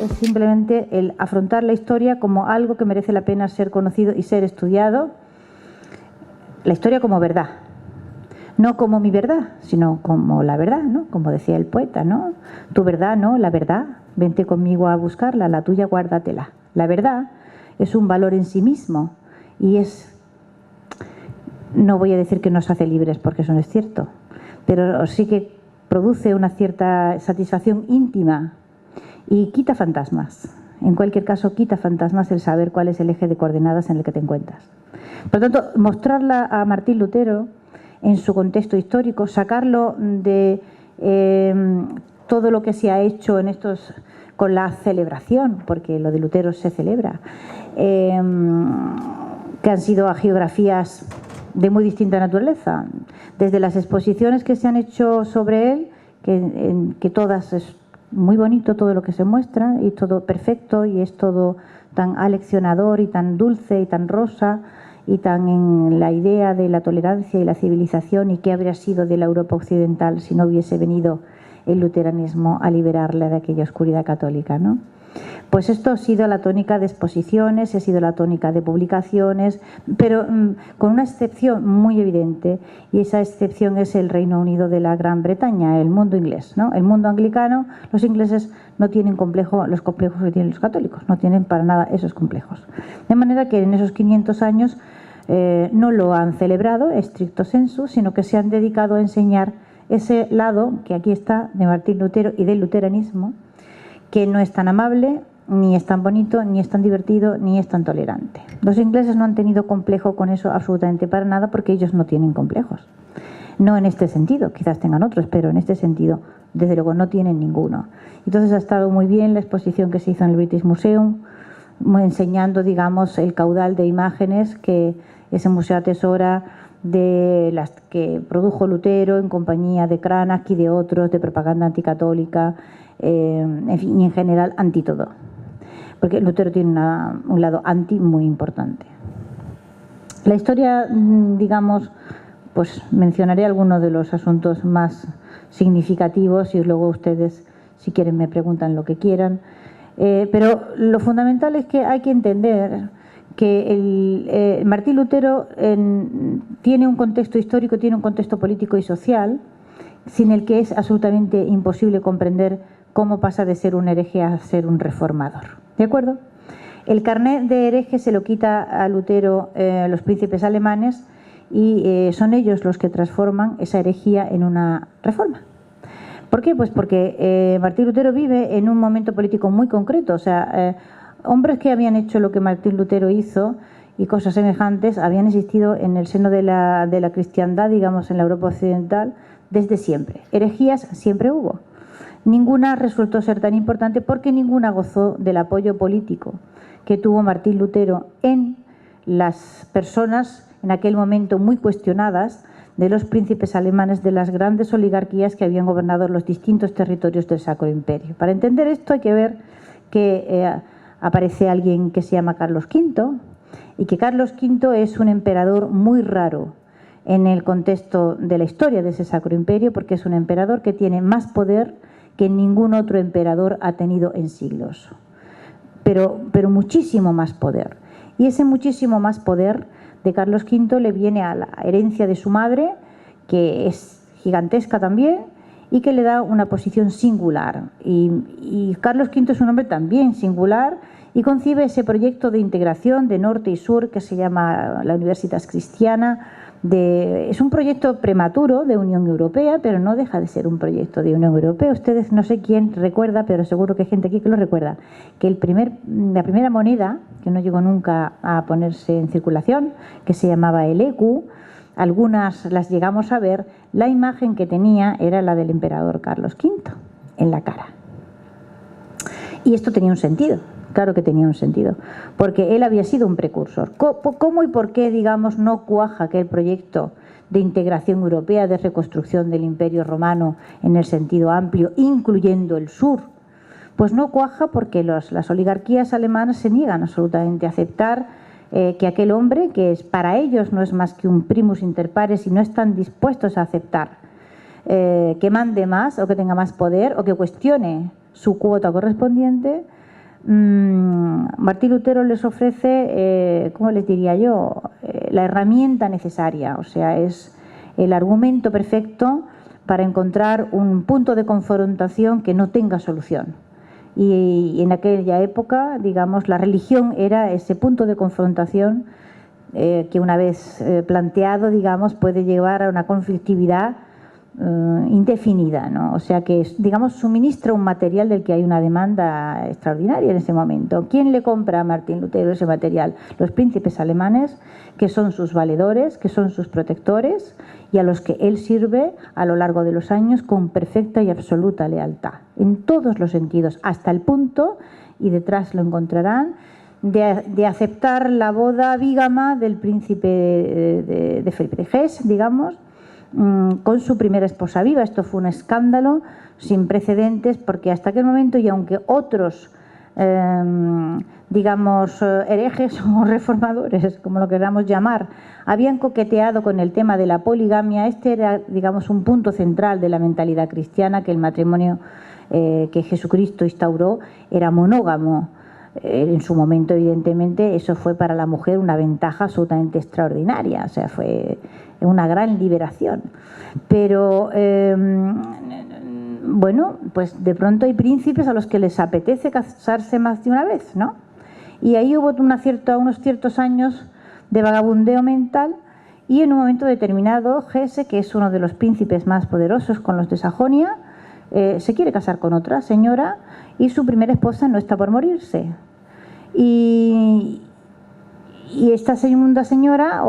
es simplemente el afrontar la historia como algo que merece la pena ser conocido y ser estudiado. La historia como verdad, no como mi verdad, sino como la verdad, ¿no? Como decía el poeta, ¿no? Tu verdad, no, la verdad, vente conmigo a buscarla, la tuya guárdatela. La verdad es un valor en sí mismo y es, no voy a decir que nos hace libres porque eso no es cierto, pero sí que produce una cierta satisfacción íntima y quita fantasmas. En cualquier caso, quita fantasmas el saber cuál es el eje de coordenadas en el que te encuentras. Por lo tanto, mostrarla a Martín Lutero en su contexto histórico, sacarlo de todo lo que se ha hecho en estos con la celebración, porque lo de Lutero se celebra, que han sido hagiografías de muy distinta naturaleza, desde las exposiciones que se han hecho sobre él, que todas es muy bonito todo lo que se muestra y todo perfecto y es todo tan aleccionador y tan dulce y tan rosa y tan en la idea de la tolerancia y la civilización y qué habría sido de la Europa occidental si no hubiese venido el luteranismo a liberarla de aquella oscuridad católica, ¿no? Pues esto ha sido la tónica de exposiciones, ha sido la tónica de publicaciones, pero con una excepción muy evidente, y esa excepción es el Reino Unido de la Gran Bretaña, el mundo inglés, ¿no? El mundo anglicano, los ingleses no tienen los complejos que tienen los católicos, no tienen para nada esos complejos. De manera que en esos 500 años no lo han celebrado estricto sensu, sino que se han dedicado a enseñar ese lado que aquí está de Martín Lutero y del luteranismo, que no es tan amable, ni es tan bonito, ni es tan divertido, ni es tan tolerante. Los ingleses no han tenido complejo con eso absolutamente para nada porque ellos no tienen complejos. No en este sentido, quizás tengan otros, pero en este sentido, desde luego, no tienen ninguno. Entonces ha estado muy bien la exposición que se hizo en el British Museum, enseñando, digamos, el caudal de imágenes que ese museo atesora de las que produjo Lutero en compañía de Cranach y de otros, de propaganda anticatólica, en fin, y en general anti todo. Porque Lutero tiene un lado anti muy importante. La historia, digamos, pues mencionaré algunos de los asuntos más significativos y luego ustedes, si quieren, me preguntan lo que quieran. Pero lo fundamental es que hay que entender que Martín Lutero tiene un contexto histórico, tiene un contexto político y social, sin el que es absolutamente imposible comprender cómo pasa de ser un hereje a ser un reformador. ¿De acuerdo? El carnet de hereje se lo quita a Lutero los príncipes alemanes y son ellos los que transforman esa herejía en una reforma. ¿Por qué? Pues porque Martín Lutero vive en un momento político muy concreto. O sea, hombres que habían hecho lo que Martín Lutero hizo y cosas semejantes habían existido en el seno de la cristiandad, digamos, en la Europa occidental, desde siempre. Herejías siempre hubo. Ninguna resultó ser tan importante porque ninguna gozó del apoyo político que tuvo Martín Lutero en las personas en aquel momento muy cuestionadas de los príncipes alemanes, de las grandes oligarquías que habían gobernado los distintos territorios del Sacro Imperio. Para entender esto hay que ver que aparece alguien que se llama Carlos V y que Carlos V es un emperador muy raro en el contexto de la historia de ese Sacro Imperio, porque es un emperador que tiene más poder que ningún otro emperador ha tenido en siglos, pero muchísimo más poder. Y ese muchísimo más poder de Carlos V le viene a la herencia de su madre, que es gigantesca también, y que le da una posición singular. Y Carlos V es un hombre también singular y concibe ese proyecto de integración de norte y sur que se llama la Universitas Cristiana. Es un proyecto prematuro de Unión Europea, pero no deja de ser un proyecto de Unión Europea. Ustedes, no sé quién recuerda, pero seguro que hay gente aquí que lo recuerda, que la primera moneda, que no llegó nunca a ponerse en circulación, que se llamaba el ECU, algunas las llegamos a ver, la imagen que tenía era la del emperador Carlos V en la cara. Y esto tenía un sentido. Claro que tenía un sentido, porque él había sido un precursor. ¿Cómo y por qué, digamos, no cuaja aquel proyecto de integración europea, de reconstrucción del Imperio Romano en el sentido amplio, incluyendo el sur? Pues no cuaja porque las oligarquías alemanas se niegan absolutamente a aceptar que aquel hombre, que para ellos no es más que un primus inter pares, y no están dispuestos a aceptar que mande más o que tenga más poder o que cuestione su cuota correspondiente, Martín Lutero les ofrece, ¿cómo les diría yo?, la herramienta necesaria, o sea, es el argumento perfecto para encontrar un punto de confrontación que no tenga solución. Y en aquella época, digamos, la religión era ese punto de confrontación que una vez planteado, digamos, puede llevar a una conflictividad indefinida, ¿no? O sea que, digamos, suministra un material del que hay una demanda extraordinaria en ese momento. ¿Quién le compra a Martín Lutero ese material? Los príncipes alemanes, que son sus valedores, que son sus protectores y a los que él sirve a lo largo de los años con perfecta y absoluta lealtad, en todos los sentidos, hasta el punto, y detrás lo encontrarán, de aceptar la boda bígama del príncipe de Felipe de Hesse, digamos, con su primera esposa viva. Esto fue un escándalo sin precedentes, porque hasta aquel momento, y aunque otros digamos herejes o reformadores, como lo queramos llamar, habían coqueteado con el tema de la poligamia, este era, digamos, un punto central de la mentalidad cristiana, que el matrimonio que Jesucristo instauró era monógamo. En su momento, evidentemente, eso fue para la mujer una ventaja absolutamente extraordinaria, o sea, fue una gran liberación. Pero, bueno, pues de pronto hay príncipes a los que les apetece casarse más de una vez, ¿no? Y ahí hubo unos ciertos años de vagabundeo mental, y en un momento determinado, Hesse, que es uno de los príncipes más poderosos con los de Sajonia, se quiere casar con otra señora, y su primera esposa no está por morirse. Y esta segunda señora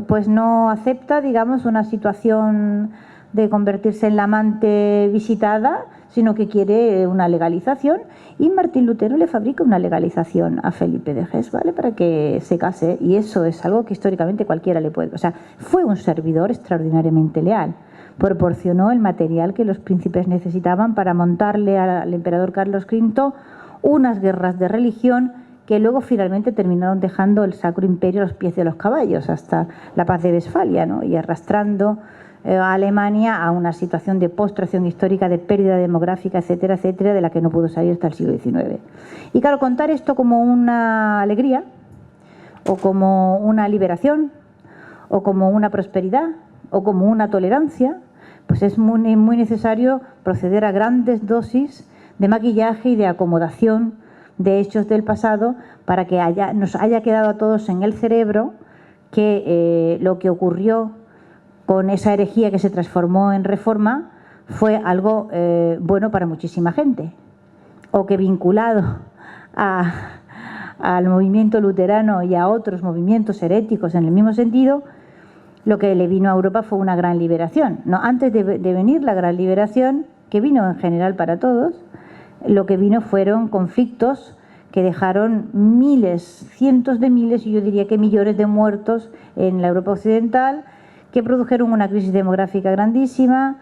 pues no acepta, digamos, una situación de convertirse en la amante visitada, sino que quiere una legalización, y Martín Lutero le fabrica una legalización a Felipe de Hesse, ¿vale?, para que se case, y eso es algo que históricamente cualquiera le puede... O sea, fue un servidor extraordinariamente leal, proporcionó el material que los príncipes necesitaban para montarle al emperador Carlos V unas guerras de religión que luego finalmente terminaron dejando el Sacro Imperio a los pies de los caballos hasta la paz de Westfalia, ¿no?, y arrastrando a Alemania a una situación de postración histórica, de pérdida demográfica, etcétera, etcétera, de la que no pudo salir hasta el siglo XIX. Y claro, contar esto como una alegría, o como una liberación, o como una prosperidad, o como una tolerancia, pues es muy, muy necesario proceder a grandes dosis de maquillaje y de acomodación de hechos del pasado, para que nos haya quedado a todos en el cerebro que lo que ocurrió con esa herejía que se transformó en reforma fue algo bueno para muchísima gente, o que vinculado al movimiento luterano y a otros movimientos heréticos en el mismo sentido, lo que le vino a Europa fue una gran liberación. No, antes de venir la gran liberación, que vino en general para todos, lo que vino fueron conflictos que dejaron miles, cientos de miles, y yo diría que millones de muertos en la Europa occidental, que produjeron una crisis demográfica grandísima,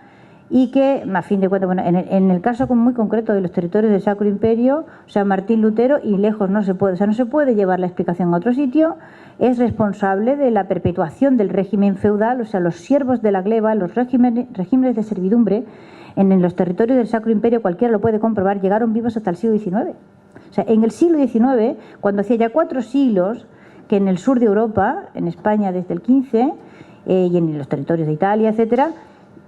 y que, a fin de cuentas, bueno, en el caso muy concreto de los territorios del Sacro Imperio, o sea, Martín Lutero, y lejos no se puede, o sea, no se puede llevar la explicación a otro sitio, es responsable de la perpetuación del régimen feudal, o sea, los siervos de la gleba, los regímenes de servidumbre, en los territorios del Sacro Imperio, cualquiera lo puede comprobar, llegaron vivos hasta el siglo XIX. O sea, en el siglo XIX, cuando hacía ya 4 siglos que en el sur de Europa, en España desde el XV, y en los territorios de Italia, etcétera,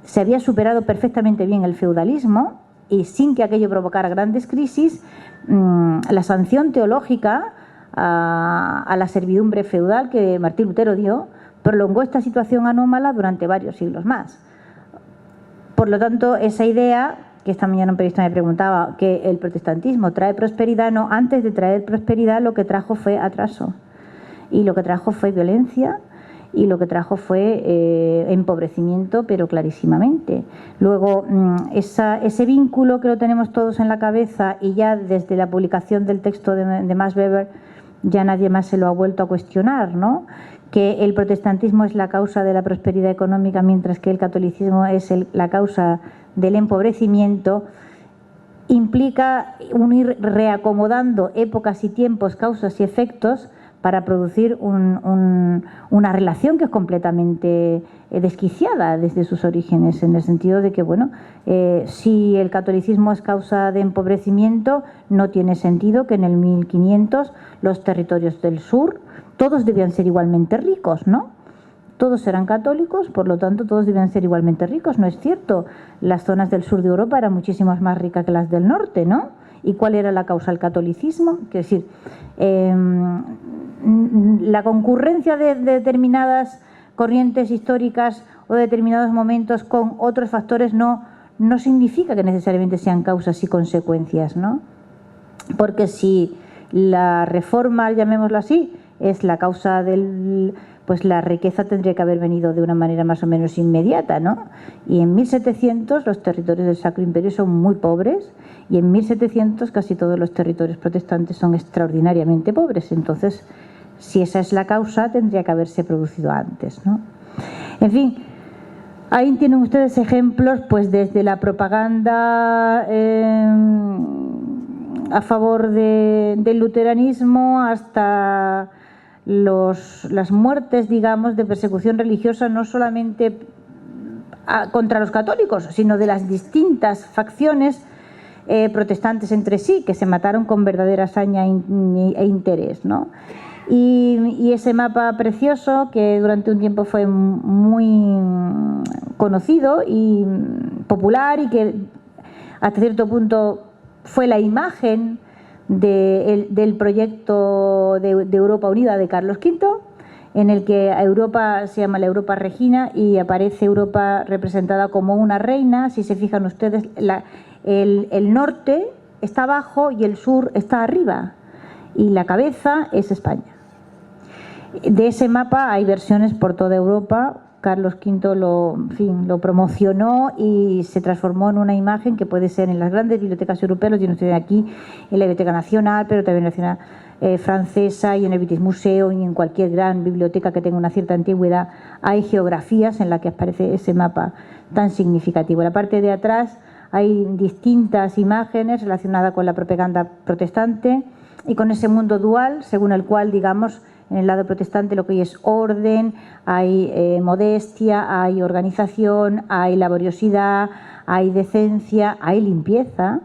se había superado perfectamente bien el feudalismo, y sin que aquello provocara grandes crisis, la sanción teológica a la servidumbre feudal que Martín Lutero dio prolongó esta situación anómala durante varios siglos más. Por lo tanto, esa idea, que esta mañana un periodista me preguntaba, que el protestantismo trae prosperidad, no, antes de traer prosperidad lo que trajo fue atraso, y lo que trajo fue violencia, y lo que trajo fue empobrecimiento, pero clarísimamente. Luego, ese vínculo que lo tenemos todos en la cabeza, y ya desde la publicación del texto de Max Weber ya nadie más se lo ha vuelto a cuestionar, ¿no?, que el protestantismo es la causa de la prosperidad económica, mientras que el catolicismo es la causa del empobrecimiento, implica ir reacomodando épocas y tiempos, causas y efectos, para producir una relación que es completamente desquiciada desde sus orígenes, en el sentido de que, bueno, si el catolicismo es causa de empobrecimiento, no tiene sentido que en el 1500 los territorios del sur todos debían ser igualmente ricos, ¿no? Todos eran católicos, por lo tanto todos debían ser igualmente ricos, ¿no es cierto? Las zonas del sur de Europa eran muchísimo más ricas que las del norte, ¿no? ¿Y cuál era la causa? El catolicismo. Quiero decir, la concurrencia de determinadas corrientes históricas o de determinados momentos con otros factores no significa que necesariamente sean causas y consecuencias, ¿no? Porque si la reforma, llamémoslo así, es la causa del... pues la riqueza tendría que haber venido de una manera más o menos inmediata, ¿no? Y en 1700 los territorios del Sacro Imperio son muy pobres y en 1700 casi todos los territorios protestantes son extraordinariamente pobres. Entonces, si esa es la causa, tendría que haberse producido antes, ¿no? En fin, ahí tienen ustedes ejemplos, pues desde la propaganda a favor del luteranismo hasta las muertes, digamos, de persecución religiosa, no solamente contra los católicos, sino de las distintas facciones protestantes entre sí, que se mataron con verdadera hazaña e interés, ¿no? Y ese mapa precioso, que durante un tiempo fue muy conocido y popular, y que hasta cierto punto fue la imagen del proyecto de Europa Unida de Carlos V, en el que Europa se llama la Europa Regina y aparece Europa representada como una reina. Si se fijan ustedes, el norte está abajo y el sur está arriba, y la cabeza es España. De ese mapa hay versiones por toda Europa. Carlos V lo promocionó y se transformó en una imagen que puede ser en las grandes bibliotecas europeas, lo tienen ustedes aquí, en la Biblioteca Nacional, pero también en la Nacional Francesa y en el British Museum, y en cualquier gran biblioteca que tenga una cierta antigüedad hay geografías en las que aparece ese mapa tan significativo. En la parte de atrás hay distintas imágenes relacionadas con la propaganda protestante y con ese mundo dual, según el cual, digamos, en el lado protestante lo que hay es orden, hay modestia, hay organización, hay laboriosidad, hay decencia, hay limpieza,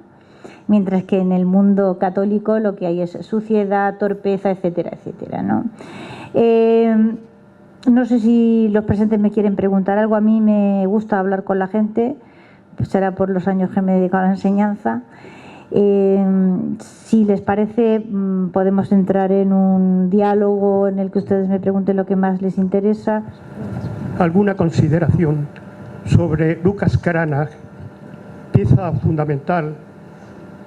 mientras que en el mundo católico lo que hay es suciedad, torpeza, etcétera, etcétera, ¿no? No sé si los presentes me quieren preguntar algo. A mí me gusta hablar con la gente, pues será por los años que me he dedicado a la enseñanza. Si les parece, podemos entrar en un diálogo en el que ustedes me pregunten lo que más les interesa. ¿Alguna consideración sobre Lucas Cranach, pieza fundamental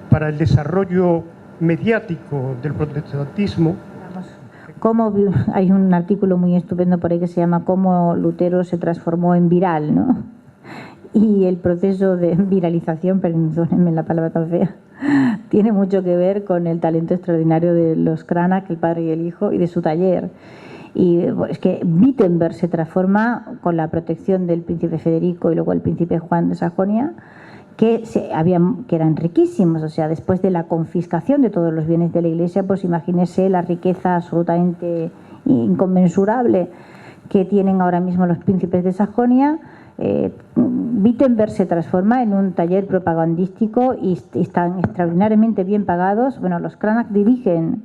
para el desarrollo mediático del protestantismo? Hay un artículo muy estupendo por ahí que se llama "Cómo Lutero se transformó en viral", ¿no? Y el proceso de viralización, perdónenme la palabra tan fea, tiene mucho que ver con el talento extraordinario de los Cranach, el padre y el hijo, y de su taller. Y es que Wittenberg se transforma con la protección del príncipe Federico y luego el príncipe Juan de Sajonia, que eran riquísimos. O sea, después de la confiscación de todos los bienes de la Iglesia, pues imagínese la riqueza absolutamente inconmensurable que tienen ahora mismo los príncipes de Sajonia. Wittenberg se transforma en un taller propagandístico y están extraordinariamente bien pagados. Bueno, los Cranach dirigen,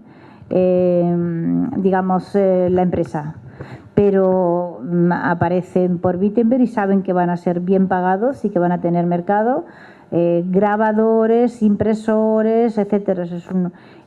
digamos, la empresa, pero aparecen por Wittenberg y saben que van a ser bien pagados y que van a tener mercado, grabadores, impresores, etcétera.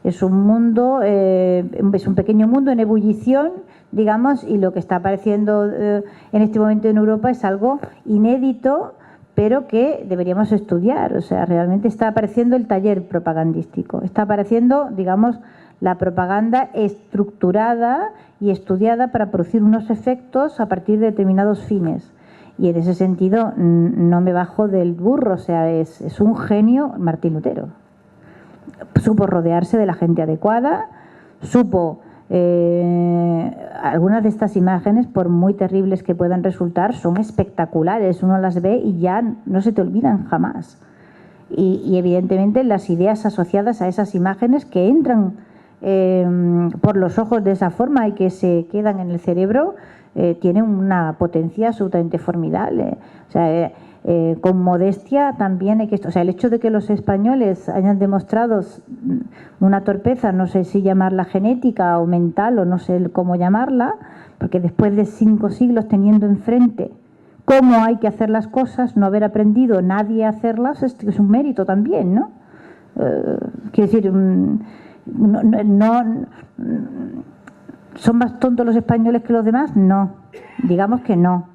Es un mundo, es un pequeño mundo en ebullición, digamos, y lo que está apareciendo en este momento en Europa es algo inédito, pero que deberíamos estudiar. O sea, realmente está apareciendo el taller propagandístico, está apareciendo, digamos, la propaganda estructurada y estudiada para producir unos efectos a partir de determinados fines. Y en ese sentido no me bajo del burro. O sea, es un genio Martín Lutero. Supo rodearse de la gente adecuada, supo... algunas de estas imágenes, por muy terribles que puedan resultar, son espectaculares. Uno las ve y ya no se te olvidan jamás. Y evidentemente las ideas asociadas a esas imágenes que entran por los ojos de esa forma y que se quedan en el cerebro, tienen una potencia absolutamente formidable. O sea, con modestia también hay que... O sea, el hecho de que los españoles hayan demostrado una torpeza, no sé si llamarla genética o mental o no sé cómo llamarla, porque después de 5 siglos teniendo enfrente cómo hay que hacer las cosas, no haber aprendido nadie a hacerlas, es un mérito también, ¿no? Quiero decir, ¿son más tontos los españoles que los demás? No, digamos que no.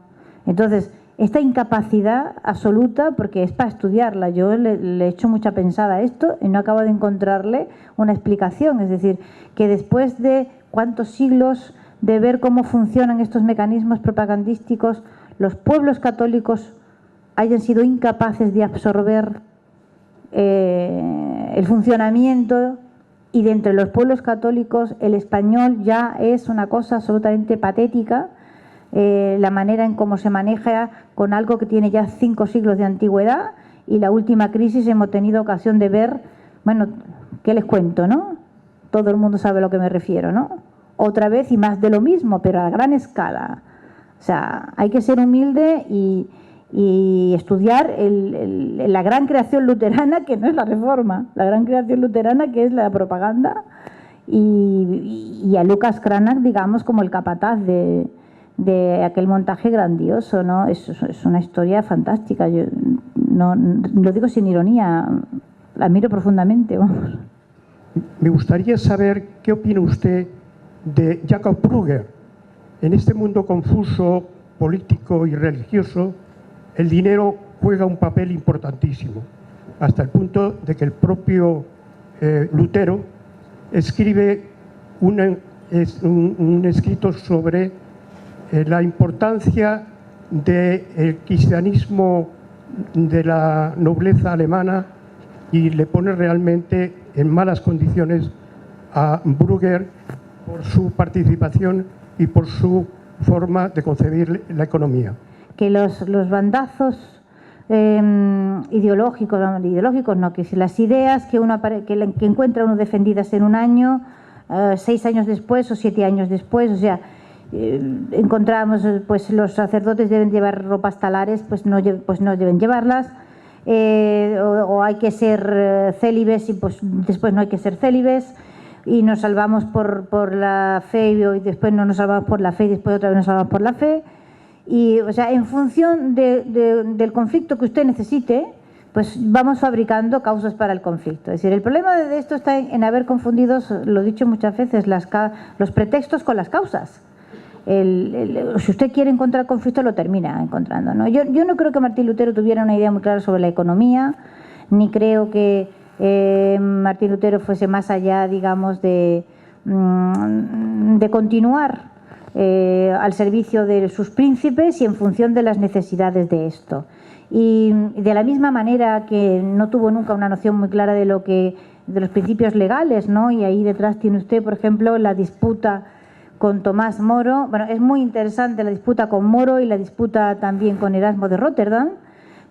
Entonces, esta incapacidad absoluta, porque es para estudiarla, yo le he hecho mucha pensada a esto y no acabo de encontrarle una explicación. Es decir, que después de cuántos siglos de ver cómo funcionan estos mecanismos propagandísticos, los pueblos católicos hayan sido incapaces de absorber el funcionamiento, y de entre los pueblos católicos el español ya es una cosa absolutamente patética. La manera en cómo se maneja con algo que tiene ya 5 siglos de antigüedad, y la última crisis hemos tenido ocasión de ver, bueno, ¿qué les cuento, no? Todo el mundo sabe a lo que me refiero, ¿no? Otra vez y más de lo mismo, pero a gran escala. O sea, hay que ser humilde y estudiar la gran creación luterana, que no es la Reforma, la gran creación luterana, que es la propaganda, y a Lucas Cranach, digamos, como el capataz de aquel montaje grandioso, ¿no? Es una historia fantástica. Yo no lo digo sin ironía, la admiro profundamente, vamos. Me gustaría saber qué opina usted de Jacob Brugger. En este mundo confuso, político y religioso, el dinero juega un papel importantísimo, hasta el punto de que el propio Lutero escribe un escrito sobre la importancia del cristianismo de la nobleza alemana, y le pone realmente en malas condiciones a Brugger por su participación y por su forma de concebir la economía. Que los bandazos ideológicos no, que si las ideas que encuentra uno defendidas en un año, 6 años después o 7 años después, o sea, encontramos, pues los sacerdotes deben llevar ropas talares, pues no deben llevarlas, o hay que ser célibes y pues después no hay que ser célibes, y nos salvamos por la fe y después no nos salvamos por la fe y después otra vez nos salvamos por la fe. Y, o sea, en función del conflicto que usted necesite, pues vamos fabricando causas para el conflicto. Es decir, el problema de esto está en haber confundido, lo he dicho muchas veces, los pretextos con las causas. Si usted quiere encontrar conflicto, lo termina encontrando, ¿no? Yo no creo que Martín Lutero tuviera una idea muy clara sobre la economía, ni creo que Martín Lutero fuese más allá, digamos, de continuar al servicio de sus príncipes y en función de las necesidades de esto. Y de la misma manera que no tuvo nunca una noción muy clara de los principios legales, ¿no? Y ahí detrás tiene usted, por ejemplo, la disputa con Tomás Moro. Bueno, es muy interesante la disputa con Moro y la disputa también con Erasmo de Rotterdam,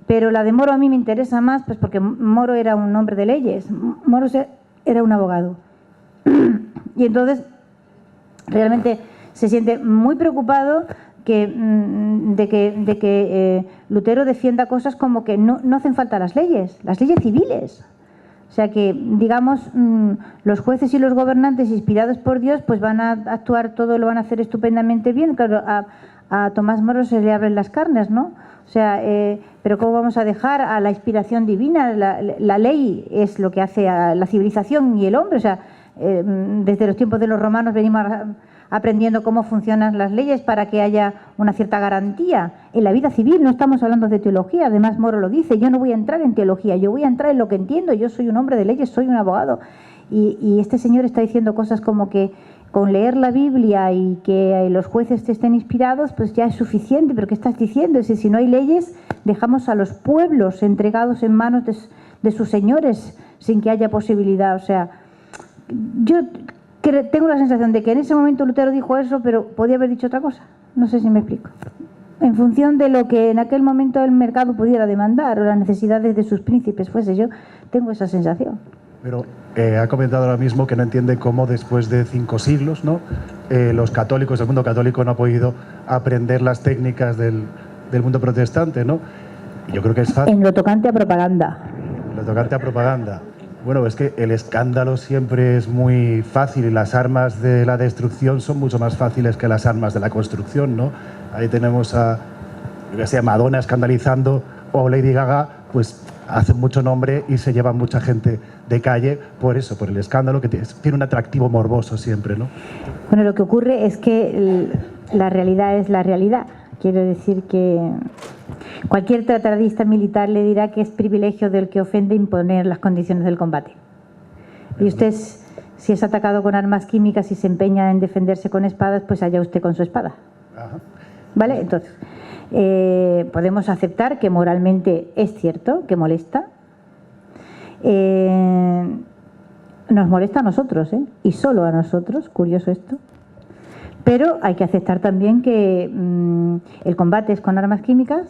pero la de Moro a mí me interesa más, pues porque Moro era un hombre de leyes, Moro era un abogado. Y entonces realmente se siente muy preocupado de que Lutero defienda cosas como que no hacen falta las leyes civiles. O sea que, digamos, los jueces y los gobernantes inspirados por Dios pues van a actuar todo, lo van a hacer estupendamente bien. Claro, a Tomás Moro se le abren las carnes, ¿no? O sea, pero ¿cómo vamos a dejar a la inspiración divina? La ley es lo que hace a la civilización y el hombre. O sea, desde los tiempos de los romanos venimos aprendiendo cómo funcionan las leyes para que haya una cierta garantía. En la vida civil no estamos hablando de teología, además Moro lo dice, yo no voy a entrar en teología, yo voy a entrar en lo que entiendo, yo soy un hombre de leyes, soy un abogado. Y este señor está diciendo cosas como que con leer la Biblia y que los jueces te estén inspirados, pues ya es suficiente. ¿Pero qué estás diciendo? Es decir, si no hay leyes, dejamos a los pueblos entregados en manos de sus señores sin que haya posibilidad. O sea, yo tengo la sensación de que en ese momento Lutero dijo eso, pero podía haber dicho otra cosa. No sé si me explico. En función de lo que en aquel momento el mercado pudiera demandar o las necesidades de sus príncipes fuese. Yo tengo esa sensación. Pero ha comentado ahora mismo que no entiende cómo después de 5 siglos, ¿no? Los católicos, el mundo católico no ha podido aprender las técnicas del mundo protestante, ¿no? Yo creo que es fácil. En lo tocante a propaganda. En lo tocante a propaganda. Bueno, es que el escándalo siempre es muy fácil y las armas de la destrucción son mucho más fáciles que las armas de la construcción, ¿no? Ahí tenemos a, yo que sé, Madonna escandalizando o Lady Gaga, pues hacen mucho nombre y se llevan mucha gente de calle por eso, por el escándalo que tiene un atractivo morboso siempre, ¿no? Bueno, lo que ocurre es que la realidad es la realidad. Quiero decir que cualquier tratadista militar le dirá que es privilegio del que ofende imponer las condiciones del combate. Y usted, si es atacado con armas químicas y se empeña en defenderse con espadas, pues allá usted con su espada. Ajá. ¿Vale? Entonces, podemos aceptar que moralmente es cierto, que molesta. Nos molesta a nosotros, y solo a nosotros, curioso esto. Pero hay que aceptar también que el combate es con armas químicas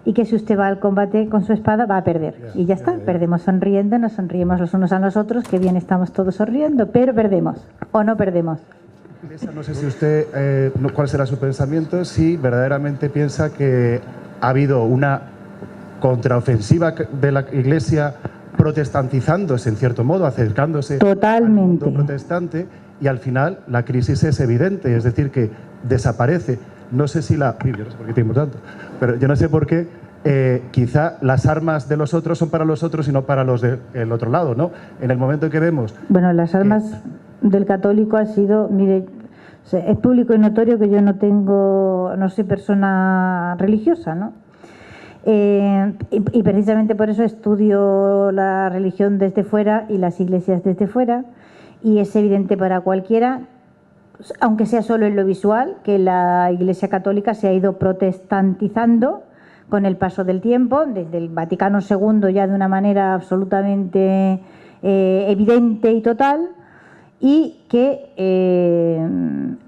y que si usted va al combate con su espada va a perder. Y ya está, perdemos sonriendo, nos sonriemos los unos a los otros, que bien estamos todos sonriendo, pero perdemos o no perdemos. No sé si usted, cuál será su pensamiento, si verdaderamente piensa que ha habido una contraofensiva de la Iglesia protestantizándose en cierto modo, acercándose totalmente al mundo protestante, y al final la crisis es evidente, es decir, que desaparece. No sé si la... Yo no sé por qué tenemos tanto, pero yo no sé por qué quizá las armas de los otros son para los otros y no para los del otro lado, ¿no? En el momento en que vemos... Bueno, las armas del católico ha sido... Mire, es público y notorio que yo no soy persona religiosa, ¿no? Y precisamente por eso estudio la religión desde fuera y las iglesias desde fuera. Y es evidente para cualquiera, aunque sea solo en lo visual, que la Iglesia Católica se ha ido protestantizando con el paso del tiempo, desde el Vaticano II ya de una manera absolutamente evidente y total, y que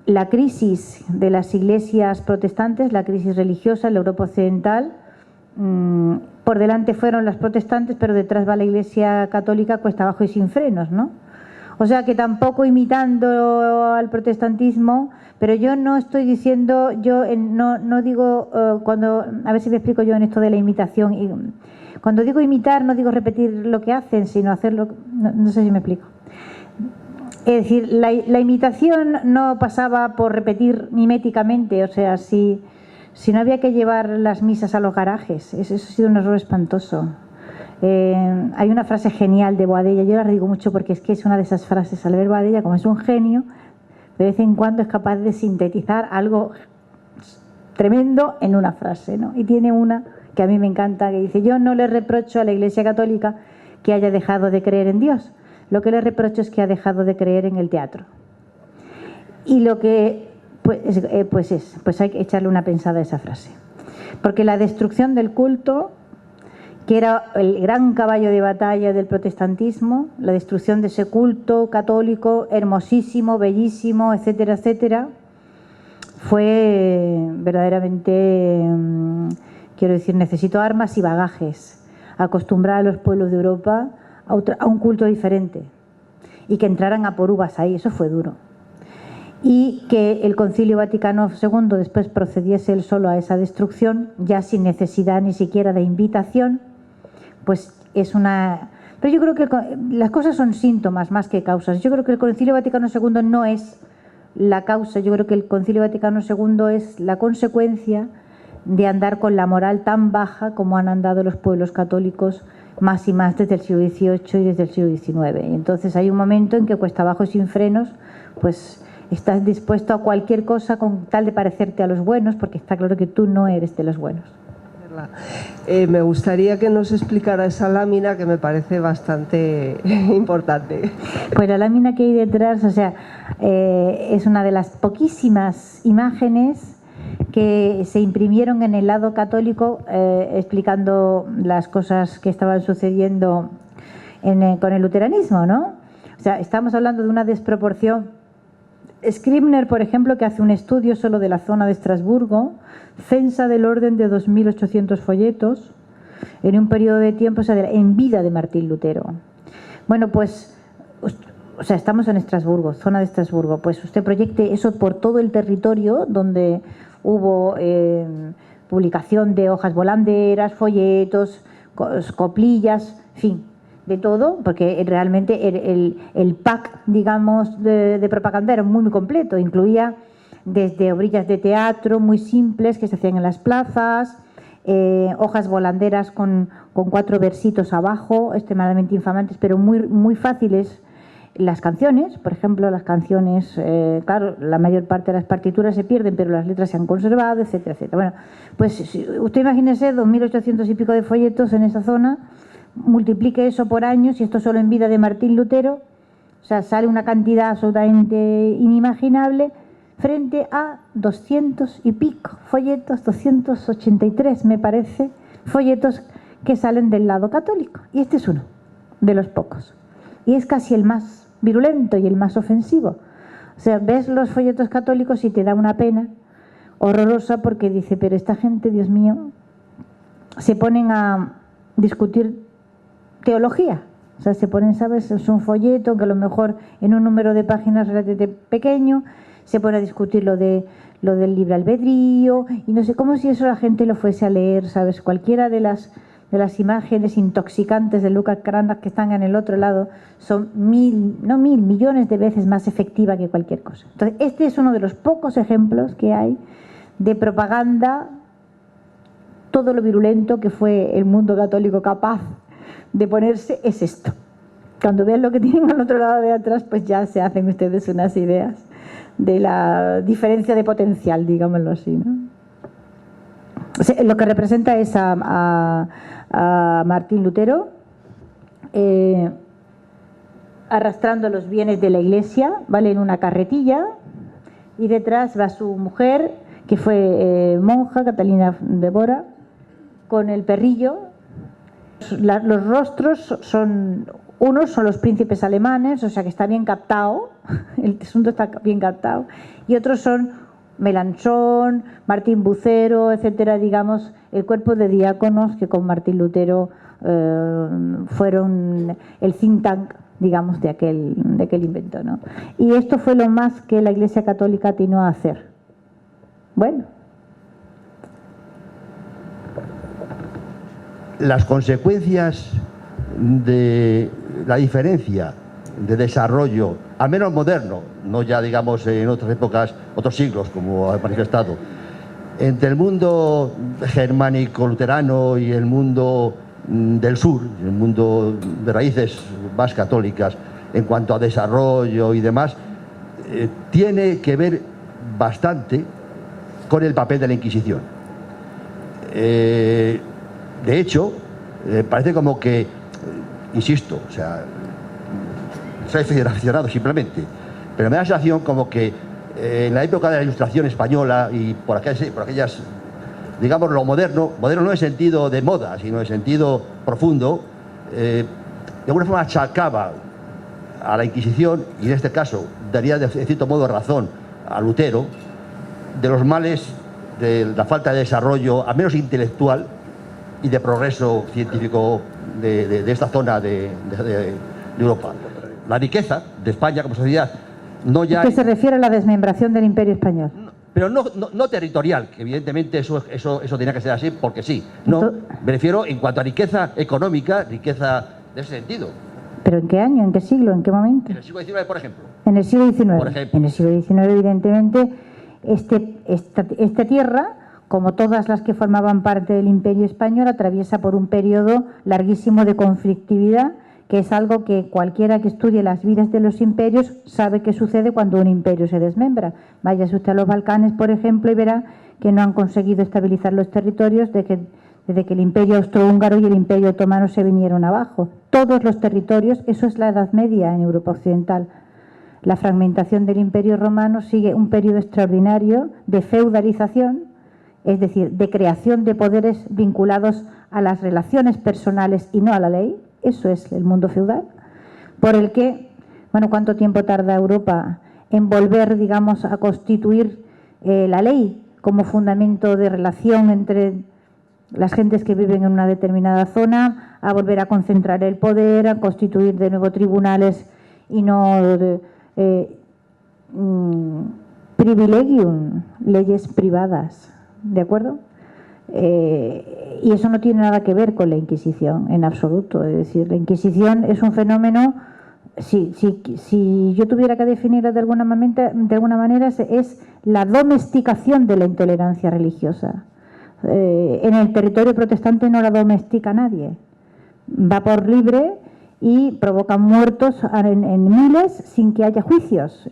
la crisis de las iglesias protestantes, la crisis religiosa en la Europa occidental, por delante fueron las protestantes, pero detrás va la Iglesia Católica cuesta abajo y sin frenos, ¿no? O sea que tampoco imitando al protestantismo, pero yo no estoy diciendo, no digo, a ver si me explico yo en esto de la imitación. Y cuando digo imitar, no digo repetir lo que hacen, sino hacerlo, no sé si me explico. Es decir, la imitación no pasaba por repetir miméticamente, o sea, si no había que llevar las misas a los garajes, eso ha sido un error espantoso. Hay una frase genial de Boadella, yo la digo mucho porque es que es una de esas frases, al ver Boadella, como es un genio, de vez en cuando es capaz de sintetizar algo tremendo en una frase, ¿no? Y tiene una que a mí me encanta, que dice: yo no le reprocho a la Iglesia Católica que haya dejado de creer en Dios, lo que le reprocho es que ha dejado de creer en el teatro. Y lo que pues hay que echarle una pensada a esa frase, porque la destrucción del culto, que era el gran caballo de batalla del protestantismo, la destrucción de ese culto católico hermosísimo, bellísimo, etcétera, etcétera, fue verdaderamente, quiero decir, necesitó armas y bagajes, acostumbrar a los pueblos de Europa a un culto diferente y que entraran a por uvas ahí, eso fue duro. Y que el Concilio Vaticano II después procediese él solo a esa destrucción, ya sin necesidad ni siquiera de invitación, pues es una... Pero yo creo que las cosas son síntomas más que causas. Yo creo que el Concilio Vaticano II no es la causa, yo creo que el Concilio Vaticano II es la consecuencia de andar con la moral tan baja como han andado los pueblos católicos más y más desde el siglo XVIII y desde el siglo XIX. Y entonces hay un momento en que cuesta abajo y sin frenos, pues estás dispuesto a cualquier cosa con tal de parecerte a los buenos, porque está claro que tú no eres de los buenos. Me gustaría que nos explicara esa lámina que me parece bastante importante. Pues la lámina que hay detrás, o sea, es una de las poquísimas imágenes que se imprimieron en el lado católico explicando las cosas que estaban sucediendo con el luteranismo, ¿no? O sea, estamos hablando de una desproporción. Scribner, por ejemplo, que hace un estudio solo de la zona de Estrasburgo, censa del orden de 2.800 folletos en un periodo de tiempo, o sea, en vida de Martín Lutero. Bueno, pues, o sea, estamos en Estrasburgo, zona de Estrasburgo. Pues usted proyecte eso por todo el territorio donde hubo publicación de hojas volanderas, folletos, coplillas, en fin, de todo, porque realmente el pack, digamos, de propaganda era muy, muy completo. Incluía desde obrillas de teatro muy simples que se hacían en las plazas, hojas volanderas con 4 versitos abajo, extremadamente infamantes, pero muy, muy fáciles. Las canciones, por ejemplo, las canciones, claro, la mayor parte de las partituras se pierden, pero las letras se han conservado, etcétera, etcétera. Bueno, pues si usted imagínese 2.800 y pico de folletos en esa zona, multiplique eso por años, y esto solo en vida de Martín Lutero, o sea, sale una cantidad absolutamente inimaginable frente a 200 y pico folletos, 283 me parece, folletos que salen del lado católico. Y este es uno de los pocos. Y es casi el más virulento y el más ofensivo. O sea, ves los folletos católicos y te da una pena horrorosa, porque dice, pero esta gente, Dios mío, se ponen a discutir teología. O sea, se ponen, ¿sabes? Es un folleto que a lo mejor en un número de páginas relativamente pequeño se pone a discutir lo del libre albedrío, y no sé, como si eso la gente lo fuese a leer, ¿sabes? Cualquiera de las imágenes intoxicantes de Lucas Cranach que están en el otro lado son millones de veces más efectiva que cualquier cosa. Entonces, este es uno de los pocos ejemplos que hay de propaganda, todo lo virulento que fue el mundo católico capaz de ponerse es esto. Cuando vean lo que tienen al otro lado de atrás, pues ya se hacen ustedes unas ideas de la diferencia de potencial, digámoslo así, ¿no? O sea, lo que representa es a Martín Lutero arrastrando los bienes de la Iglesia, ¿vale?, en una carretilla, y detrás va su mujer, que fue monja, Catalina de Bora, con el perrillo. Los rostros unos son los príncipes alemanes, o sea que está bien captado, el asunto está bien captado, y otros son Melanchón, Martín Bucero, etcétera, digamos, el cuerpo de diáconos que con Martín Lutero fueron el think tank, digamos, de aquel invento, ¿no? Y esto fue lo más que la Iglesia Católica atinó a hacer. Bueno. Las consecuencias de la diferencia de desarrollo, al menos moderno, no ya digamos en otras épocas, otros siglos, como ha manifestado, entre el mundo germánico luterano y el mundo del sur, el mundo de raíces más católicas, en cuanto a desarrollo y demás, tiene que ver bastante con el papel de la Inquisición. De hecho, parece como que, insisto, o sea, soy aficionado simplemente, pero me da la sensación como que en la época de la Ilustración española y por aquellas, digamos, lo moderno no en el sentido de moda, sino en el sentido profundo, de alguna forma achacaba a la Inquisición, y en este caso daría de cierto modo razón a Lutero, de los males de la falta de desarrollo, al menos intelectual, y de progreso científico de esta zona de Europa. La riqueza de España como sociedad no ya... ¿Qué se refiere a la desmembración del Imperio Español? Pero no territorial, que evidentemente eso tenía que ser así porque sí. No, me refiero en cuanto a riqueza económica, riqueza de ese sentido. ¿Pero en qué año, en qué siglo, en qué momento? En el siglo XIX, por ejemplo. En el siglo XIX. Por ejemplo. En el siglo XIX, evidentemente, esta tierra, como todas las que formaban parte del Imperio Español, atraviesa por un periodo larguísimo de conflictividad, que es algo que cualquiera que estudie las vidas de los imperios sabe que sucede cuando un imperio se desmembra. Váyase usted a los Balcanes, por ejemplo, y verá que no han conseguido estabilizar los territorios desde que el Imperio Austrohúngaro y el Imperio Otomano se vinieron abajo. Todos los territorios, eso es la Edad Media en Europa Occidental. La fragmentación del Imperio Romano sigue un periodo extraordinario de feudalización, es decir, de creación de poderes vinculados a las relaciones personales y no a la ley. Eso es el mundo feudal, por el que, bueno, ¿cuánto tiempo tarda Europa en volver, digamos, a constituir la ley como fundamento de relación entre las gentes que viven en una determinada zona, a volver a concentrar el poder, a constituir de nuevo tribunales y no privilegium, leyes privadas, ¿de acuerdo? Y eso no tiene nada que ver con la Inquisición en absoluto. Es decir, la Inquisición es un fenómeno, si yo tuviera que definirlo de alguna manera, es la domesticación de la intolerancia religiosa. En el territorio protestante no la domestica nadie, va por libre y provoca muertos en miles sin que haya juicios.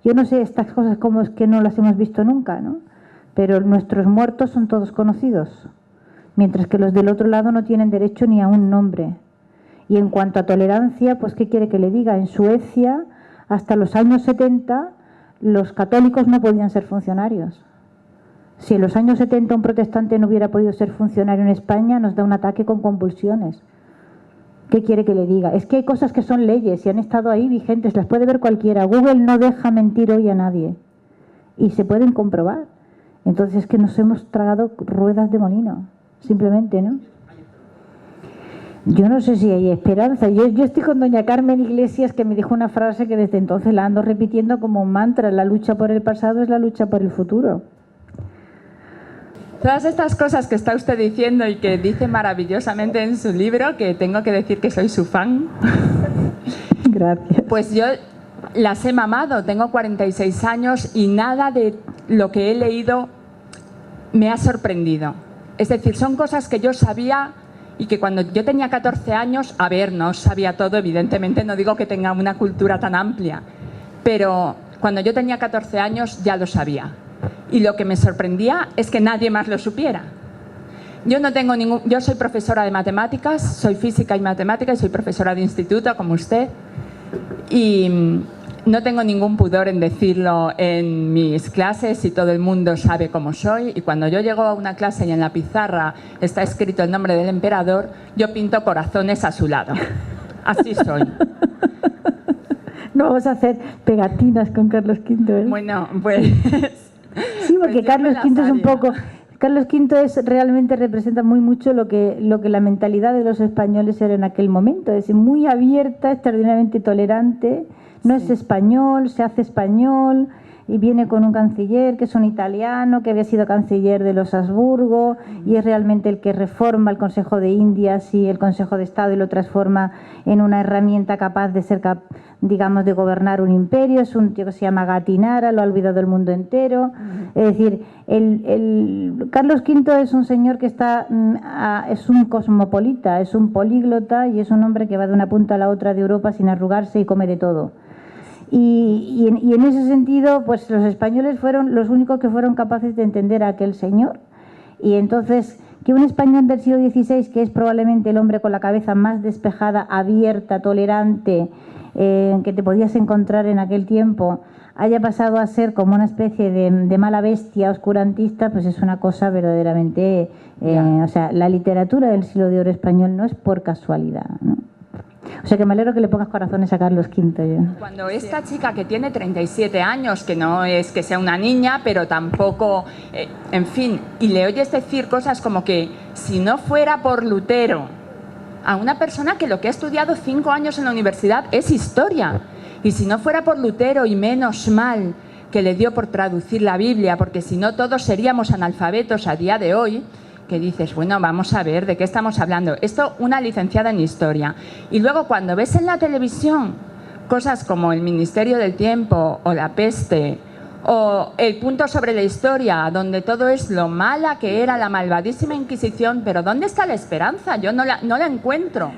Yo no sé estas cosas cómo es que no las hemos visto nunca, ¿no? Pero nuestros muertos son todos conocidos, mientras que los del otro lado no tienen derecho ni a un nombre. Y en cuanto a tolerancia, pues ¿qué quiere que le diga? En Suecia, hasta los años 70, los católicos no podían ser funcionarios. Si en los años 70 un protestante no hubiera podido ser funcionario en España, nos da un ataque con convulsiones. ¿Qué quiere que le diga? Es que hay cosas que son leyes y han estado ahí vigentes, las puede ver cualquiera. Google no deja mentir hoy a nadie y se pueden comprobar. Entonces es que nos hemos tragado ruedas de molino, simplemente, ¿no? Yo no sé si hay esperanza. Yo estoy con doña Carmen Iglesias, que me dijo una frase que desde entonces la ando repitiendo como un mantra: la lucha por el pasado es la lucha por el futuro. Todas estas cosas que está usted diciendo y que dice maravillosamente en su libro, que tengo que decir que soy su fan. Gracias. Pues yo las he mamado, tengo 46 años y nada de lo que he leído me ha sorprendido. Es decir, son cosas que yo sabía y que cuando yo tenía 14 años, a ver, no sabía todo, evidentemente, no digo que tenga una cultura tan amplia, pero cuando yo tenía 14 años ya lo sabía. Y lo que me sorprendía es que nadie más lo supiera. Yo soy profesora de matemáticas, soy física y matemática y soy profesora de instituto, como usted. Y no tengo ningún pudor en decirlo en mis clases y todo el mundo sabe cómo soy. Y cuando yo llego a una clase y en la pizarra está escrito el nombre del emperador, yo pinto corazones a su lado. Así soy. No vamos a hacer pegatinas con Carlos V, ¿eh? Bueno, pues... Sí, porque pues Carlos V es un poco... Carlos V realmente representa muy mucho lo que la mentalidad de los españoles era en aquel momento. Es decir, muy abierta, extraordinariamente tolerante. No es español, se hace español y viene con un canciller que es un italiano, que había sido canciller de los Habsburgo y es realmente el que reforma el Consejo de Indias y el Consejo de Estado y lo transforma en una herramienta capaz de ser, digamos, de gobernar un imperio. Es un tío que se llama Gatinara, lo ha olvidado el mundo entero. Es decir, Carlos V es un señor que es un cosmopolita, es un políglota y es un hombre que va de una punta a la otra de Europa sin arrugarse y come de todo. Y en ese sentido, pues los españoles fueron los únicos que fueron capaces de entender a aquel señor. Y entonces, que un español del siglo XVI, que es probablemente el hombre con la cabeza más despejada, abierta, tolerante, que te podías encontrar en aquel tiempo, haya pasado a ser como una especie de mala bestia oscurantista, pues es una cosa verdaderamente... o sea, la literatura del siglo de oro español no es por casualidad, ¿no? O sea que me alegro que le pongas corazones a Carlos V. Yo. Cuando esta chica que tiene 37 años, que no es que sea una niña, pero tampoco, en fin, y le oyes decir cosas como que si no fuera por Lutero, a una persona que lo que ha estudiado 5 años en la universidad es historia, y si no fuera por Lutero y menos mal que le dio por traducir la Biblia, porque si no todos seríamos analfabetos a día de hoy, que dices, bueno, vamos a ver, ¿de qué estamos hablando? Esto, una licenciada en Historia. Y luego cuando ves en la televisión cosas como el Ministerio del Tiempo o La Peste o El Punto sobre la Historia, donde todo es lo mala que era la malvadísima Inquisición, pero ¿dónde está la esperanza? Yo no la encuentro.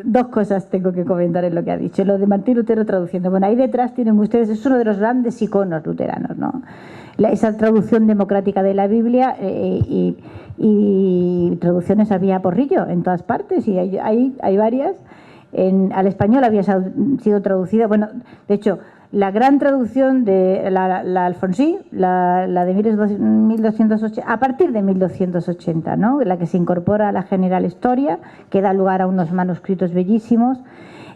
Dos cosas tengo que comentar en lo que ha dicho. Lo de Martín Lutero traduciendo. Bueno, ahí detrás tienen ustedes, es uno de los grandes iconos luteranos, ¿no? Esa traducción democrática de la Biblia y traducciones había porrillo en todas partes y hay varias. Al español había sido traducida, bueno, de hecho, la gran traducción de la Alfonsí, la de 1280, a partir de 1280, ¿no? La que se incorpora a la General Historia, que da lugar a unos manuscritos bellísimos.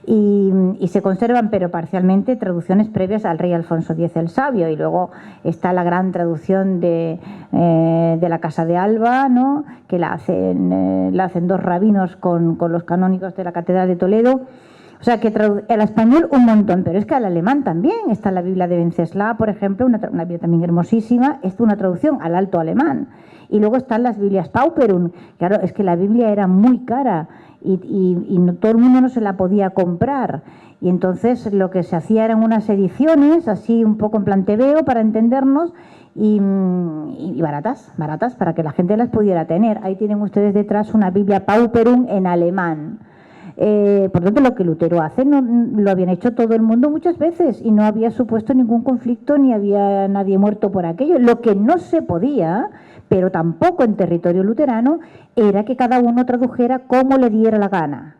y se conservan, pero parcialmente, traducciones previas al rey Alfonso X el Sabio, y luego está la gran traducción de la Casa de Alba, ¿no?, que la hacen dos rabinos con los canónigos de la Catedral de Toledo. O sea, que al español un montón, pero es que al alemán también. Está la Biblia de Wenceslao, por ejemplo, una Biblia también hermosísima, es una traducción al alto alemán. Y luego están las Biblias Pauperum. Claro, es que la Biblia era muy cara y no, todo el mundo no se la podía comprar. Y entonces lo que se hacía eran unas ediciones, así un poco en plan tebeo, para entendernos, y baratas, para que la gente las pudiera tener. Ahí tienen ustedes detrás una Biblia Pauperum en alemán. Por tanto, lo que Lutero hace lo habían hecho todo el mundo muchas veces y no había supuesto ningún conflicto ni había nadie muerto por aquello. Lo que no se podía, pero tampoco en territorio luterano, era que cada uno tradujera como le diera la gana,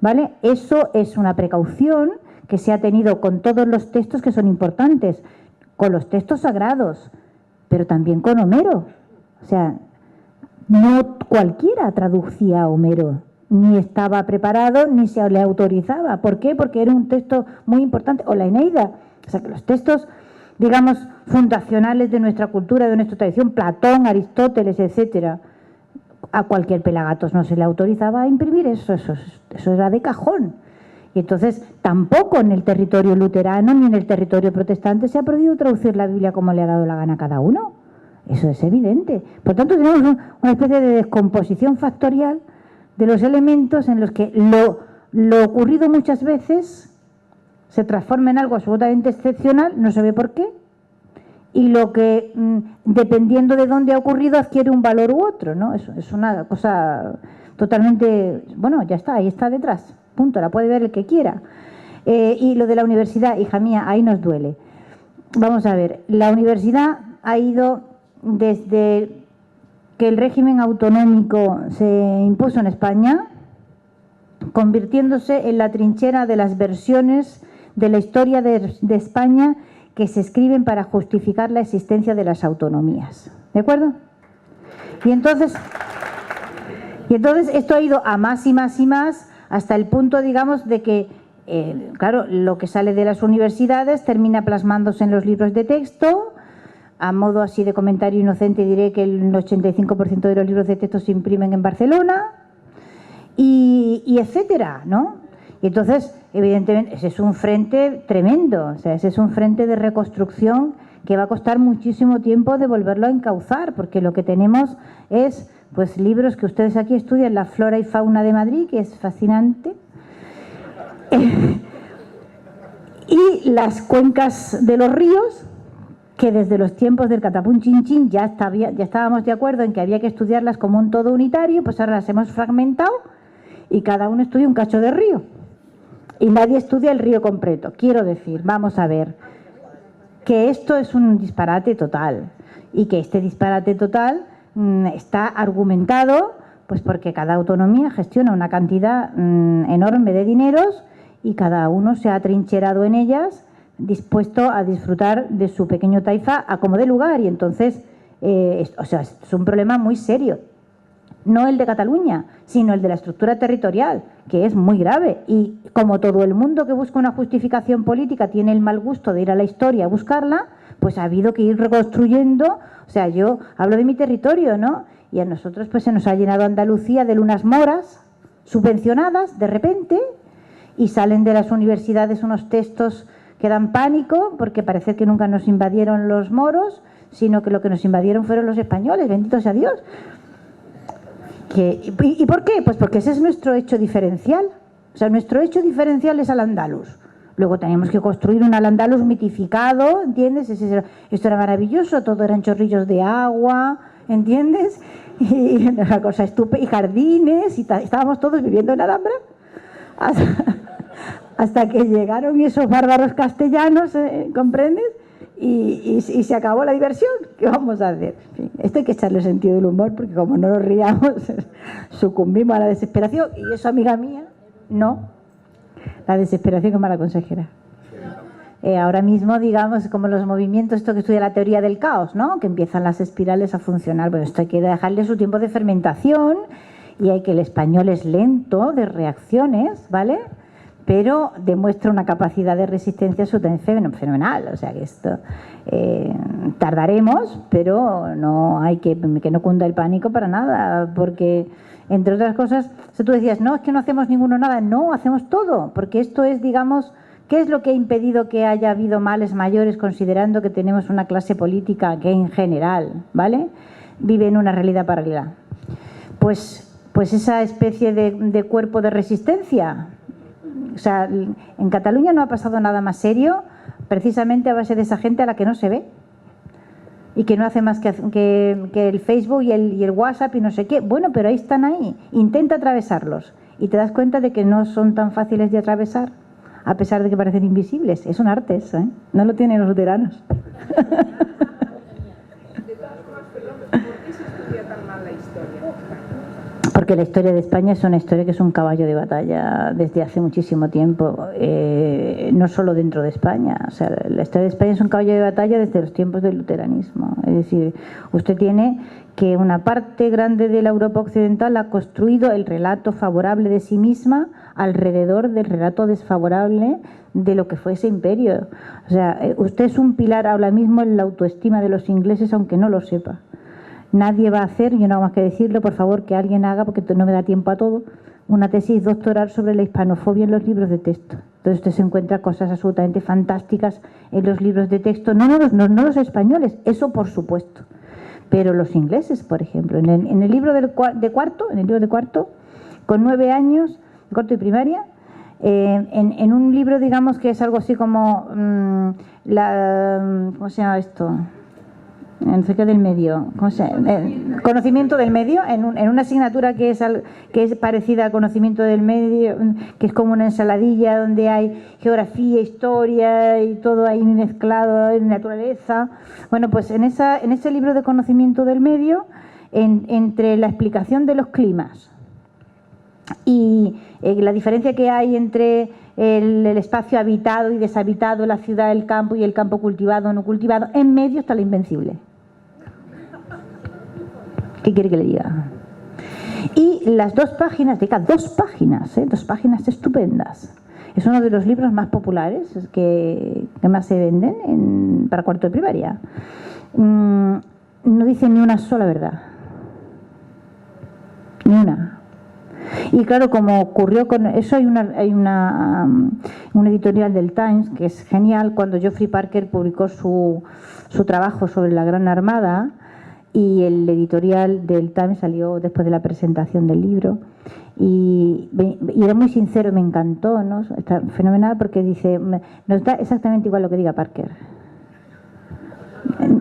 ¿vale? Eso es una precaución que se ha tenido con todos los textos que son importantes, con los textos sagrados, pero también con Homero. O sea, no cualquiera traducía a Homero, ni estaba preparado, ni se le autorizaba. ¿Por qué? Porque era un texto muy importante. O la Eneida. O sea, que los textos, digamos, fundacionales de nuestra cultura, de nuestra tradición, Platón, Aristóteles, etcétera, a cualquier pelagatos no se le autorizaba a imprimir eso era de cajón. Y entonces, tampoco en el territorio luterano ni en el territorio protestante se ha podido traducir la Biblia como le ha dado la gana a cada uno. Eso es evidente. Por tanto, tenemos una especie de descomposición factorial de los elementos en los que lo ocurrido muchas veces se transforma en algo absolutamente excepcional, no se ve por qué, y lo que, dependiendo de dónde ha ocurrido, adquiere un valor u otro, ¿no? Es una cosa totalmente... Bueno, ya está, ahí está detrás, punto, la puede ver el que quiera. Y lo de la universidad, hija mía, ahí nos duele. Vamos a ver, la universidad ha ido desde que el régimen autonómico se impuso en España, convirtiéndose en la trinchera de las versiones de la historia de España que se escriben para justificar la existencia de las autonomías. ¿De acuerdo? Y entonces esto ha ido a más y más y más, hasta el punto, digamos, de que, claro, lo que sale de las universidades termina plasmándose en los libros de texto. A modo así de comentario inocente diré que el 85% de los libros de texto se imprimen en Barcelona y etcétera, ¿no? Y entonces, evidentemente, ese es un frente tremendo, o sea, ese es un frente de reconstrucción que va a costar muchísimo tiempo de volverlo a encauzar, porque lo que tenemos es, pues, libros que ustedes aquí estudian, la flora y fauna de Madrid, que es fascinante, y las cuencas de los ríos, que desde los tiempos del catapún chin chin ya estábamos de acuerdo en que había que estudiarlas como un todo unitario, pues ahora las hemos fragmentado y cada uno estudia un cacho de río. Y nadie estudia el río completo. Quiero decir, vamos a ver, que esto es un disparate total y que este disparate total está argumentado pues porque cada autonomía gestiona una cantidad enorme de dineros y cada uno se ha atrincherado en ellas, dispuesto a disfrutar de su pequeño taifa a como dé lugar, y entonces o sea, es un problema muy serio, no el de Cataluña, sino el de la estructura territorial, que es muy grave, y como todo el mundo que busca una justificación política tiene el mal gusto de ir a la historia a buscarla, pues ha habido que ir reconstruyendo. O sea, yo hablo de mi territorio, ¿no? Y a nosotros pues se nos ha llenado Andalucía de lunas moras subvencionadas de repente, y salen de las universidades unos textos que dan pánico, porque parece que nunca nos invadieron los moros, sino que lo que nos invadieron fueron los españoles, bendito sea Dios. ¿Y por qué? Pues porque ese es nuestro hecho diferencial. O sea, nuestro hecho diferencial es al andaluz. Luego tenemos que construir un al-andalus mitificado, ¿entiendes? Esto era maravilloso, todo eran chorrillos de agua, ¿entiendes? Y una cosa estúpida, y jardines, y estábamos todos viviendo en Alhambra. Hasta que llegaron esos bárbaros castellanos, ¿comprendes? Y se acabó la diversión. ¿Qué vamos a hacer? En fin, esto hay que echarle sentido del humor, porque como no nos riamos, sucumbimos a la desesperación. Y eso, amiga mía, no. La desesperación es mala consejera. Ahora mismo, digamos, como los movimientos, esto que estudia la teoría del caos, ¿no? Que empiezan las espirales a funcionar. Bueno, esto hay que dejarle su tiempo de fermentación, y hay que el español es lento de reacciones, ¿vale? pero demuestra una capacidad de resistencia absolutamente fenomenal. O sea que esto tardaremos, pero no hay que no cunda el pánico para nada, porque entre otras cosas, si tú decías, no, es que no hacemos ninguno nada, no, hacemos todo, porque esto es, digamos, ¿qué es lo que ha impedido que haya habido males mayores, considerando que tenemos una clase política que en general, ¿vale?, vive en una realidad paralela? Pues esa especie de cuerpo de resistencia. O sea, en Cataluña no ha pasado nada más serio, precisamente a base de esa gente a la que no se ve y que no hace más que el Facebook y el WhatsApp y no sé qué. Bueno, pero ahí están ahí. Intenta atravesarlos y te das cuenta de que no son tan fáciles de atravesar, a pesar de que parecen invisibles. Es un arte eso, ¿eh? No lo tienen los luteranos. Porque la historia de España es una historia que es un caballo de batalla desde hace muchísimo tiempo, no solo dentro de España. O sea, la historia de España es un caballo de batalla desde los tiempos del luteranismo. Es decir, usted tiene que una parte grande de la Europa occidental ha construido el relato favorable de sí misma alrededor del relato desfavorable de lo que fue ese imperio. O sea, usted es un pilar ahora mismo en la autoestima de los ingleses, aunque no lo sepa. Nadie va a hacer, yo no hago más que decirlo, por favor, que alguien haga, porque no me da tiempo a todo, una tesis doctoral sobre la hispanofobia en los libros de texto. Entonces usted se encuentra cosas absolutamente fantásticas en los libros de texto, no los españoles, eso por supuesto, pero los ingleses, por ejemplo, en el libro de cuarto, con 9 años, de cuarto y primaria, en un libro, digamos, que es algo así como ¿cómo se llama esto? En cerca del medio, conocimiento del medio, en una asignatura que es parecida al conocimiento del medio, que es como una ensaladilla donde hay geografía, historia y todo ahí mezclado, en naturaleza. Bueno, pues en ese libro de conocimiento del medio, entre la explicación de los climas y la diferencia que hay entre el espacio habitado y deshabitado, la ciudad, el campo y el campo cultivado o no cultivado, en medio está la invencible. ¿Qué quiere que le diga? Y las 2 páginas, dos páginas estupendas. Es uno de los libros más populares que más se venden para cuarto de primaria. No dice ni una sola verdad. Ni una. Y claro, como ocurrió con eso, hay un editorial del Times que es genial, cuando Geoffrey Parker publicó su trabajo sobre la Gran Armada, y el editorial del Times salió después de la presentación del libro, y era muy sincero, me encantó, ¿no? Está fenomenal, porque dice, nos da exactamente igual lo que diga Parker.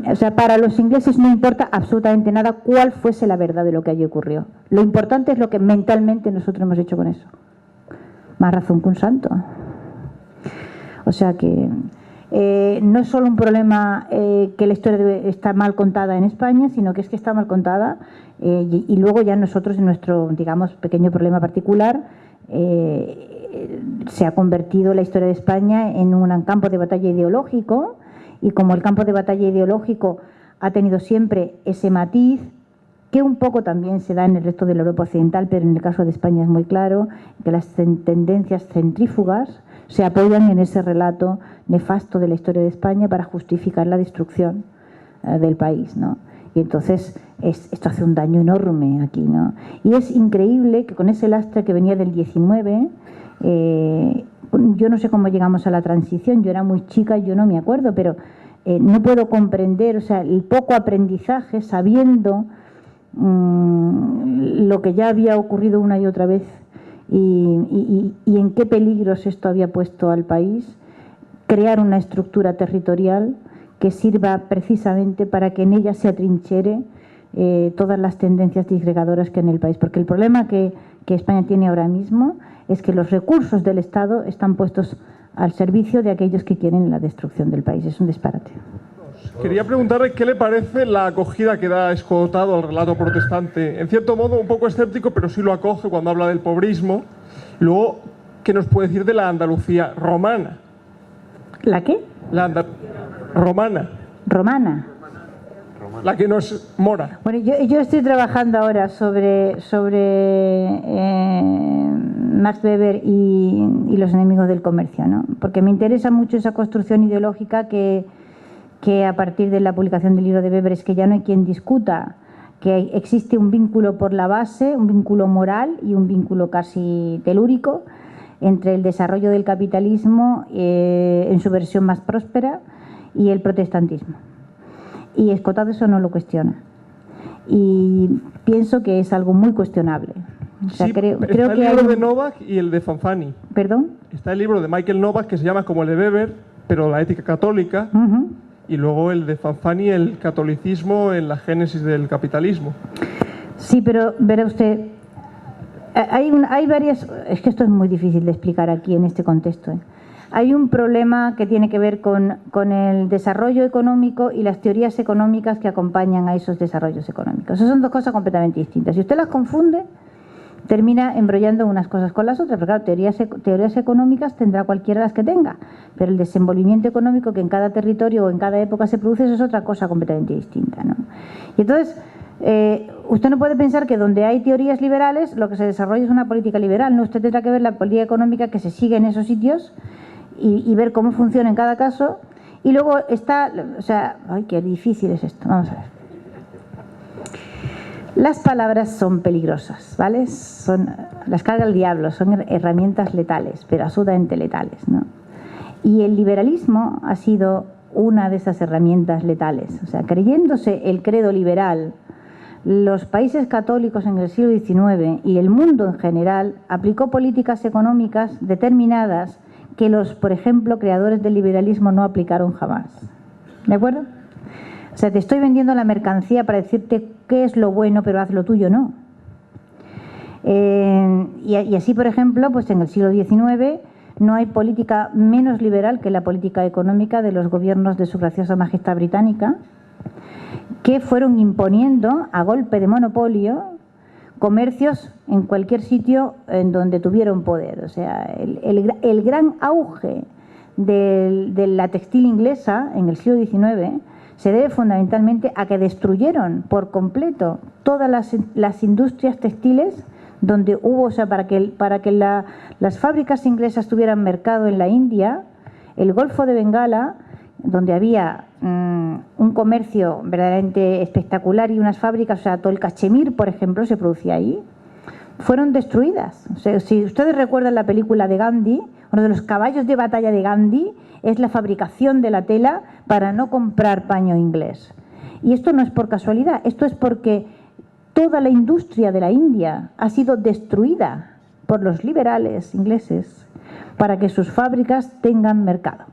O sea, para los ingleses no importa absolutamente nada cuál fuese la verdad de lo que allí ocurrió. Lo importante es lo que mentalmente nosotros hemos hecho con eso. Más razón que un santo. O sea que no es solo un problema que la historia está mal contada en España, sino que es que está mal contada y luego ya nosotros, en nuestro, digamos, pequeño problema particular, se ha convertido la historia de España en un campo de batalla ideológico, y como el campo de batalla ideológico ha tenido siempre ese matiz, que un poco también se da en el resto de la Europa occidental, pero en el caso de España es muy claro, que las tendencias centrífugas se apoyan en ese relato nefasto de la historia de España para justificar la destrucción del país, ¿no? Y entonces esto hace un daño enorme aquí, ¿no? Y es increíble que con ese lastre que venía del 19, yo no sé cómo llegamos a la transición, yo era muy chica, yo no me acuerdo, pero no puedo comprender, o sea, el poco aprendizaje sabiendo lo que ya había ocurrido una y otra vez y en qué peligros esto había puesto al país, crear una estructura territorial que sirva precisamente para que en ella se atrinchere todas las tendencias disgregadoras que hay en el país. Porque el problema que España tiene ahora mismo es que los recursos del Estado están puestos al servicio de aquellos que quieren la destrucción del país. Es un disparate. Quería preguntarle qué le parece la acogida que da Escotado al relato protestante. En cierto modo un poco escéptico, pero sí lo acoge cuando habla del pobrismo. Luego, ¿qué nos puede decir de la Andalucía romana? ¿La qué? Romana. Romana. La que no es mora. Bueno, yo estoy trabajando ahora sobre Max Weber y los enemigos del comercio, ¿no? Porque me interesa mucho esa construcción ideológica que a partir de la publicación del libro de Weber es que ya no hay quien discuta que existe un vínculo por la base, un vínculo moral y un vínculo casi telúrico entre el desarrollo del capitalismo en su versión más próspera y el protestantismo. Y Escotado eso no lo cuestiona. Y pienso que es algo muy cuestionable. O sea, sí, creo está que el libro de Novak y el de Fanfani. ¿Perdón? Está el libro de Michael Novak que se llama como el de Weber, pero la ética católica. Y luego el de Fanfani, el catolicismo en la génesis del capitalismo. Sí, pero verá usted, hay varias... Es que esto es muy difícil de explicar aquí en este contexto. Hay un problema que tiene que ver con el desarrollo económico y las teorías económicas que acompañan a esos desarrollos económicos. Esas son dos cosas completamente distintas. Si usted las confunde, termina embrollando unas cosas con las otras. Pero claro, teorías económicas tendrá cualquiera las que tenga, pero el desenvolvimiento económico que en cada territorio o en cada época se produce, eso es otra cosa completamente distinta, ¿no? Y entonces, usted no puede pensar que donde hay teorías liberales, lo que se desarrolla es una política liberal, ¿no? Usted tendrá que ver la política económica que se sigue en esos sitios y ver cómo funciona en cada caso. Y luego está, o sea, ay, qué difícil es esto, vamos a ver. Las palabras son peligrosas, ¿vale? Las carga el diablo, son herramientas letales, pero absolutamente letales, ¿no? Y el liberalismo ha sido una de esas herramientas letales. O sea, creyéndose el credo liberal, los países católicos en el siglo XIX y el mundo en general aplicó políticas económicas determinadas que los, por ejemplo, creadores del liberalismo no aplicaron jamás. ¿De acuerdo? O sea, te estoy vendiendo la mercancía para decirte qué es lo bueno, pero haz lo tuyo, no. Y así, por ejemplo, pues en el siglo XIX no hay política menos liberal que la política económica de los gobiernos de su graciosa majestad británica, que fueron imponiendo a golpe de monopolio comercios en cualquier sitio en donde tuvieron poder. O sea, el gran auge de la textil inglesa en el siglo XIX se debe fundamentalmente a que destruyeron por completo todas las industrias textiles donde hubo, o sea, para que las fábricas inglesas tuvieran mercado en la India, el Golfo de Bengala, donde había un comercio verdaderamente espectacular y unas fábricas, o sea, todo el cachemir, por ejemplo, se producía ahí, fueron destruidas. O sea, si ustedes recuerdan la película de Gandhi, uno de los caballos de batalla de Gandhi es la fabricación de la tela para no comprar paño inglés. Y esto no es por casualidad, esto es porque toda la industria de la India ha sido destruida por los liberales ingleses para que sus fábricas tengan mercado.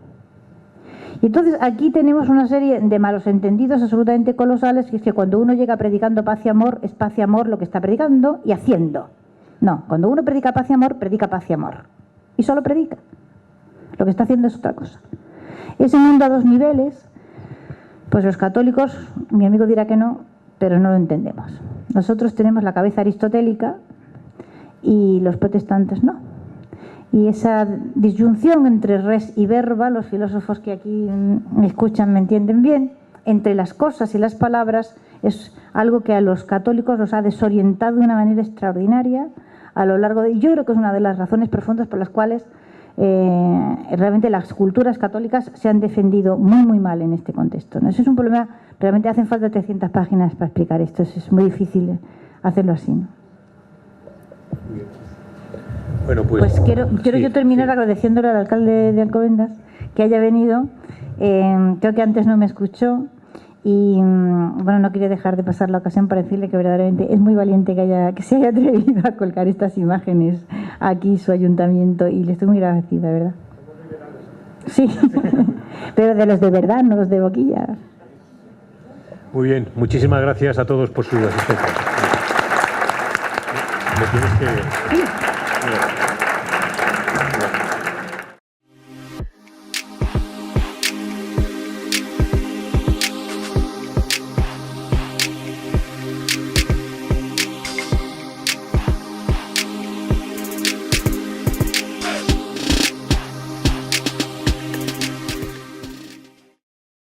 Y entonces aquí tenemos una serie de malos entendidos absolutamente colosales, que es que cuando uno llega predicando paz y amor, es paz y amor lo que está predicando y haciendo. No, cuando uno predica paz y amor, predica paz y amor. Y solo predica. Lo que está haciendo es otra cosa. Ese mundo a dos niveles, pues los católicos, mi amigo dirá que no, pero no lo entendemos. Nosotros tenemos la cabeza aristotélica y los protestantes no. Y esa disyunción entre res y verba, los filósofos que aquí me escuchan me entienden bien, entre las cosas y las palabras, es algo que a los católicos los ha desorientado de una manera extraordinaria a lo largo de... Y yo creo que es una de las razones profundas por las cuales realmente las culturas católicas se han defendido muy, muy mal en este contexto, ¿no? Eso es un problema, realmente hacen falta 300 páginas para explicar esto, es muy difícil hacerlo así, ¿no? Bueno, pues quiero yo terminar agradeciéndole al alcalde de Alcobendas que haya venido. Creo que antes no me escuchó y bueno, no quería dejar de pasar la ocasión para decirle que verdaderamente es muy valiente que se haya atrevido a colgar estas imágenes aquí, su ayuntamiento, y le estoy muy agradecida, ¿verdad? Sí, pero de los de verdad, no los de boquilla. Muy bien, muchísimas gracias a todos por su asistencia. ¿Me tienes que...?